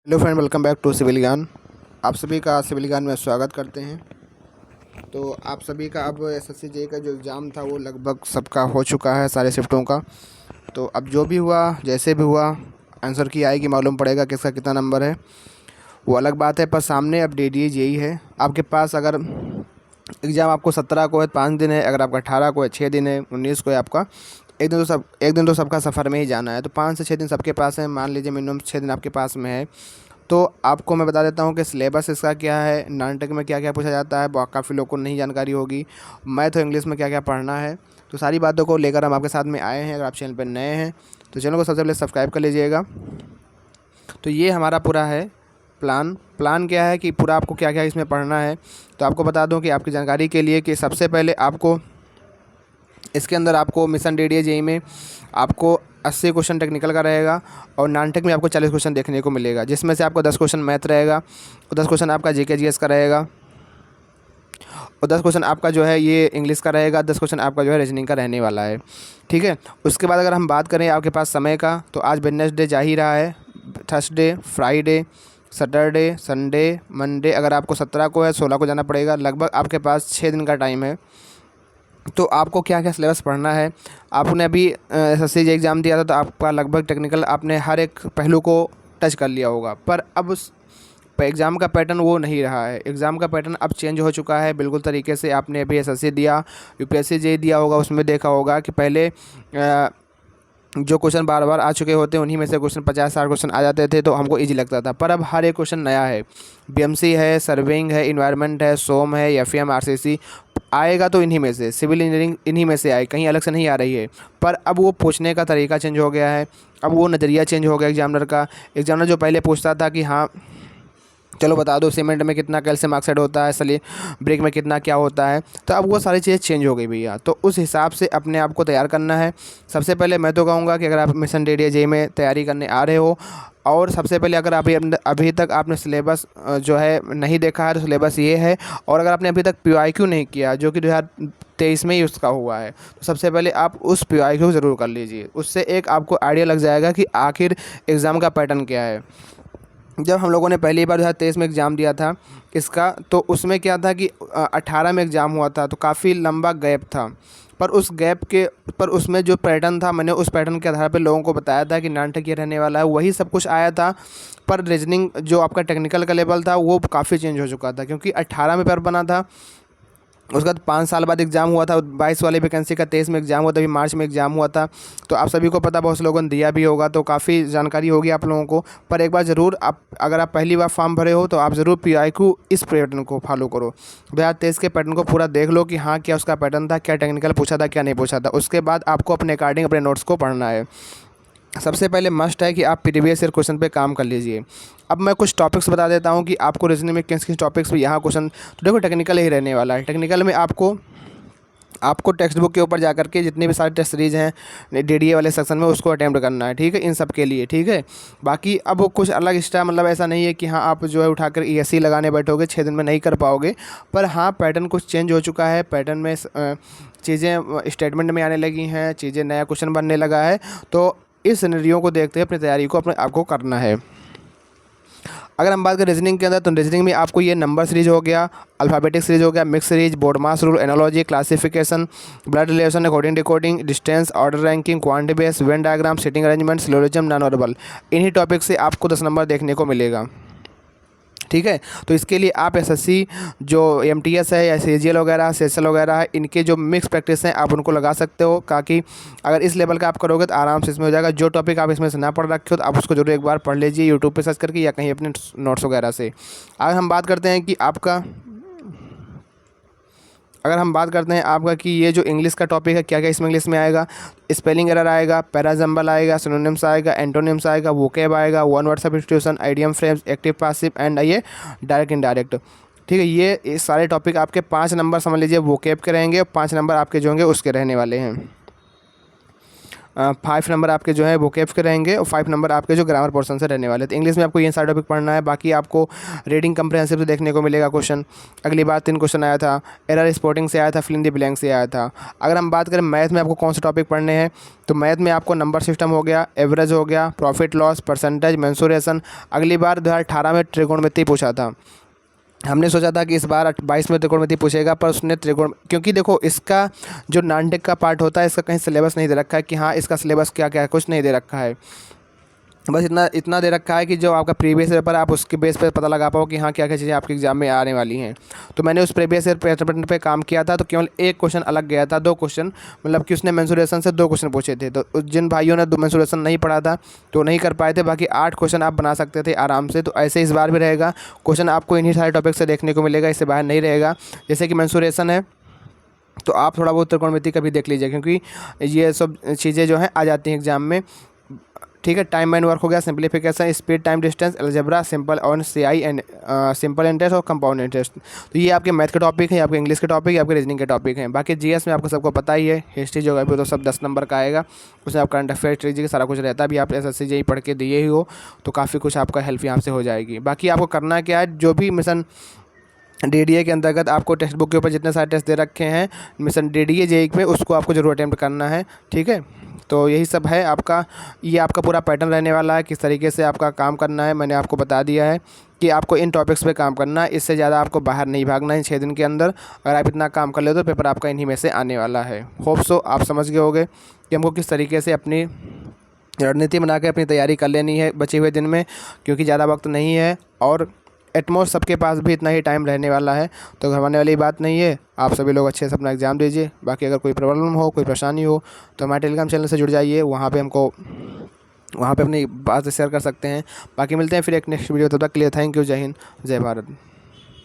Hello friend, welcome back to civil Gyan. आप सभी का सिविल ज्ञान में स्वागत करते हैं। तो आप सभी का अब एसएससी जे का जो एग्ज़ाम था वो लगभग सबका हो चुका है, सारे शिफ्टों का। तो अब जो भी हुआ, जैसे भी हुआ, आंसर की आएगी, मालूम पड़ेगा किसका कितना नंबर है, वो अलग बात है। पर सामने अब डेट यही है आपके पास। अगर एग्ज़ाम आपको 17 को है 5 दिन है, अगर आपका 18 को है 6 दिन है, 19 को है आपका एक दिन तो सबका सफ़र में ही जाना है। तो 5 से 6 दिन सबके पास है, मान लीजिए मिनिमम 6 दिन आपके पास में है। तो आपको मैं बता देता हूँ कि सिलेबस इसका क्या है, नाटक में क्या क्या पूछा जाता है, काफ़ी लोगों को नहीं जानकारी होगी। मैथ और इंग्लिश में क्या क्या पढ़ना है, तो सारी बातों को लेकर हम आपके साथ में आए हैं। अगर आप चैनल पर नए हैं तो चैनल को सबसे पहले सब्सक्राइब कर लीजिएगा। तो ये हमारा पूरा है प्लान क्या है कि पूरा आपको क्या क्या इसमें पढ़ना है। तो आपको बता दूं कि आपकी जानकारी के लिए कि सबसे पहले आपको इसके अंदर आपको मिशन DDA जेईई में आपको 80 क्वेश्चन टेक्निकल का रहेगा और नानटेक में आपको 40 क्वेश्चन देखने को मिलेगा, जिसमें से आपको 10 क्वेश्चन मैथ रहेगा और 10 क्वेश्चन आपका जीके जीएस का रहेगा और 10 क्वेश्चन आपका जो है ये इंग्लिश का रहेगा, 10 क्वेश्चन आपका जो है रीजनिंग का रहने वाला है। ठीक है। उसके बाद अगर हम बात करें आपके पास समय का, तो आज वेडनेसडे जा ही रहा है, Thursday, Friday, Saturday, Sunday, Monday. अगर आपको 17 को है 16 को जाना पड़ेगा। लगभग आपके पास 6 दिन का टाइम है। तो आपको क्या क्या सिलेबस पढ़ना है, आपने अभी एसएससी जे एग्ज़ाम दिया था तो आपका लगभग टेक्निकल आपने हर एक पहलू को टच कर लिया होगा। पर अब उस एग्ज़ाम का पैटर्न वो नहीं रहा है। एग्ज़ाम का पैटर्न अब चेंज हो चुका है बिल्कुल तरीके से। आपने अभी एसएससी दिया, यूपीएससी जे दिया होगा, उसमें देखा होगा कि पहले जो क्वेश्चन बार बार आ चुके होते हैं उन्हीं में से क्वेश्चन 50-60 क्वेश्चन आ जाते थे, तो हमको इजी लगता था। पर अब हर एक क्वेश्चन नया है। बीएमसी है, सर्वेइंग है, इन्वायरमेंट है, सोम है, एफएम, आरसीसी आएगा तो इन्हीं में से, सिविल इंजीनियरिंग इन्हीं में से आए, कहीं अलग से नहीं आ रही है। पर अब वो पूछने का तरीका चेंज हो गया है, अब वो नज़रिया चेंज हो गया एग्जामिनर का। एग्जामिनर जो पहले पूछता था कि हाँ चलो बता दो सीमेंट में कितना कैल्शियम ऑक्साइड होता है, सली ब्रेक में कितना क्या होता है, तो अब वो सारी चीज़ें चेंज हो गई भैया। तो उस हिसाब से अपने आप को तैयार करना है। सबसे पहले मैं तो कहूँगा कि अगर आप मिशन DDA जेईई में तैयारी करने आ रहे हो, और सबसे पहले अगर आप अभी तक आपने सिलेबस जो है नहीं देखा है, तो सिलेबस ये है। और अगर आपने अभी तक PYQ नहीं किया, जो कि 2023 में ही उसका हुआ है, तो सबसे पहले आप उस PYQ ज़रूर कर लीजिए। उससे एक आपको आइडिया लग जाएगा कि आखिर एग्ज़ाम का पैटर्न क्या है। जब हम लोगों ने पहली बार 2023 में एग्ज़ाम दिया था इसका, तो उसमें क्या था कि 18 में एग्ज़ाम हुआ था, तो काफ़ी लंबा गैप था। पर उस गैप के पर उसमें जो पैटर्न था, मैंने उस पैटर्न के आधार पर लोगों को बताया था कि नाटक ये रहने वाला है, वही सब कुछ आया था। पर रीजनिंग जो आपका टेक्निकल का लेवल था वो काफ़ी चेंज हो चुका था, क्योंकि 18 में पेपर बना था। उसके बाद 5 साल बाद एग्ज़ाम हुआ था, 22 वाली वैकेंसी का 23 में एग्ज़ाम हुआ था, अभी मार्च में एग्ज़ाम हुआ था। तो आप सभी को पता, बहुत से लोगों ने दिया भी होगा, तो काफ़ी जानकारी होगी आप लोगों को। पर एक बार ज़रूर आप, अगर आप पहली बार फॉर्म भरे हो, तो आप ज़रूर PYQ इस पैटर्न को फॉलो करो। 2023 के पैटर्न को पूरा देख लो कि हाँ क्या उसका पैटर्न था, क्या टेक्निकल पूछा था, क्या नहीं पूछा था। उसके बाद आपको अपने अकॉर्डिंग अपने नोट्स को पढ़ना है। सबसे पहले मस्ट है कि आप प्रीवियस ईयर क्वेश्चन पे काम कर लीजिए। अब मैं कुछ टॉपिक्स बता देता हूँ कि आपको रीजनिंग में किस किस टॉपिक्स पे यहाँ क्वेश्चन, तो देखो टेक्निकल ही रहने वाला है। टेक्निकल में आपको टेक्स्ट बुक के ऊपर जा करके जितने भी सारे टेस्ट सीरीज़ हैं DDA वाले सेक्शन में, उसको अटैम्प्ट करना है। ठीक है, इन सब के लिए। ठीक है, बाकी अब वो कुछ अलग एक्स्ट्रा, मतलब ऐसा नहीं है कि हाँ आप जो है उठाकर ESE लगाने बैठोगे 6 दिन में नहीं कर पाओगे। पर हाँ पैटर्न कुछ चेंज हो चुका है, पैटर्न में चीज़ें स्टेटमेंट में आने लगी हैं, चीज़ें नया क्वेश्चन बनने लगा है। तो इस सिनेरियो को देखते हुए अपनी तैयारी को अपने आप को करना है। अगर हम बात करें रीजनिंग के अंदर, तो रीजनिंग में आपको ये नंबर सीरीज हो गया, अल्फ़ाबेटिक सीरीज हो गया, mix series, BODMAS rule, analogy, classification, blood relation, coding decoding, distance, order ranking, quantity base, Venn diagram, sitting arrangement, syllogism, non verbal, इन्हीं टॉपिक से आपको 10 नंबर देखने को मिलेगा। ठीक है, तो इसके लिए आप एसएससी जो MTS है या CGL वगैरह, CSL वगैरह है, इनके जो मिक्स प्रैक्टिस हैं आप उनको लगा सकते हो, ताकि अगर इस लेवल का आप करोगे तो आराम से इसमें हो जाएगा। जो टॉपिक आप इसमें से ना पढ़ रखे हो तो आप उसको जरूर एक बार पढ़ लीजिए यूट्यूब पे सर्च करके या कहीं अपने नोट्स वगैरह से। अगर हम बात करते हैं आपका कि ये जो इंग्लिश का टॉपिक है, क्या क्या इसमें इंग्लिश में आएगा, स्पेलिंग एरर आएगा, पैराजम्बल आएगा, सिनोनिम्स आएगा, एंटोनिम्स आएगा, वोकेब आएगा, one word substitution, idiom frames, active passive and ये डायरेक्ट इनडायरेक्ट। ठीक है, ये सारे टॉपिक आपके 5 नंबर समझ लीजिए वोकेब के रहेंगे, 5 नंबर आपके जो होंगे उसके रहने वाले हैं। 5 नंबर आपके जो है वोकैब के रहेंगे और 5 नंबर आपके जो ग्रामर पोर्शन से रहने वाले। तो इंग्लिश में आपको ये सारा टॉपिक पढ़ना है। बाकी आपको रीडिंग कंप्रहेंसिव से देखने को मिलेगा क्वेश्चन। अगली बार 3 क्वेश्चन आया था, एरर स्पॉटिंग से आया था, फिल इन द ब्लैंक से आया था। अगर हम बात करें मैथ में आपको कौन से टॉपिक पढ़ने हैं, तो मैथ में आपको नंबर सिस्टम हो गया, एवरेज हो गया, प्रॉफिट लॉस, परसेंटेज, मेंसुरेशन। अगली बार 2018 में त्रिकोणमिति पूछा था। हमने सोचा था कि इस बार 22 में त्रिकोणमिति पूछेगा, पर उसने क्योंकि देखो इसका जो नानटेक का पार्ट होता है इसका कहीं सिलेबस नहीं दे रखा है कि हाँ इसका सिलेबस क्या क्या है, कुछ नहीं दे रखा है। बस इतना दे रखा है कि जो आपका प्रीवियस पेपर आप उसके बेस पे पता लगा पाओ कि हाँ क्या क्या चीज़ें आपके एग्जाम में आने वाली हैं। तो मैंने उस प्रीवियस पेपर पे काम किया था, तो केवल एक क्वेश्चन अलग गया था, 2 क्वेश्चन, मतलब कि उसने मेंसुरेशन से 2 क्वेश्चन पूछे थे। तो जिन भाइयों ने मेंसुरेशन नहीं पढ़ा था तो नहीं कर पाए थे, बाकी 8 क्वेश्चन आप बना सकते थे आराम से। तो ऐसे इस बार भी रहेगा, क्वेश्चन आपको इन्हीं सारे टॉपिक से देखने को मिलेगा, इससे बाहर नहीं रहेगा। जैसे कि मेंसुरेशन है तो आप थोड़ा बहुत त्रिकोणमिति का भी देख लीजिए, क्योंकि ये सब चीज़ें जो हैं आ जाती हैं एग्जाम में। ठीक है, टाइम माइन वर्क हो गया, simplification, speed, time distance, algebra, simple और सीआई एंड सिंपल इंटरेस्ट और कंपाउंड इंटरेस्ट। तो ये आपके मैथ के टॉपिक हैं, आपके इंग्लिश के टॉपिक, आपके रीजनिंग के टॉपिक हैं। बाकी जीएस में आपको सबको पता ही है, हिस्ट्री ज्योग्राफी तो सब 10 नंबर का आएगा, उसमें आप करंट अफेयर स्ट्रेटजी का सारा कुछ रहता है। अभी आप एसएससी जेईई पढ़ के दिए ही हो तो काफ़ी कुछ आपका हेल्प यहाँ से हो जाएगी। बाकी आपको करना क्या है, जो भी मिशन डीडीए के अंतर्गत आपको टेक्स्ट बुक के ऊपर जितने सारे टेस्ट दे रखे हैं मिशन डीडीए जेईई में, उसको आपको जरूर अटेम्प्ट करना है। ठीक है, तो यही सब है आपका, ये आपका पूरा पैटर्न रहने वाला है, किस तरीके से आपका काम करना है। मैंने आपको बता दिया है कि आपको इन टॉपिक्स पे काम करना है, इससे ज़्यादा आपको बाहर नहीं भागना है इन 6 दिन के अंदर। अगर आप इतना काम कर ले तो पेपर आपका इन्हीं में से आने वाला है। होप सो आप समझ गए होंगे कि हमको किस तरीके से अपनी रणनीति बना के अपनी तैयारी कर लेनी है बचे हुए दिन में, क्योंकि ज़्यादा वक्त नहीं है और एटमोस्ट सबके पास भी इतना ही टाइम रहने वाला है, तो घबराने वाली बात नहीं है। आप सभी लोग अच्छे से अपना एग्ज़ाम दीजिए। बाकी अगर कोई प्रॉब्लम हो, कोई परेशानी हो तो हमारे टेलीग्राम चैनल से जुड़ जाइए, वहाँ पे अपनी बात शेयर कर सकते हैं। बाकी मिलते हैं फिर एक नेक्स्ट वीडियो, तब तक के लिए थैंक यू, जय हिंद, जय भारत।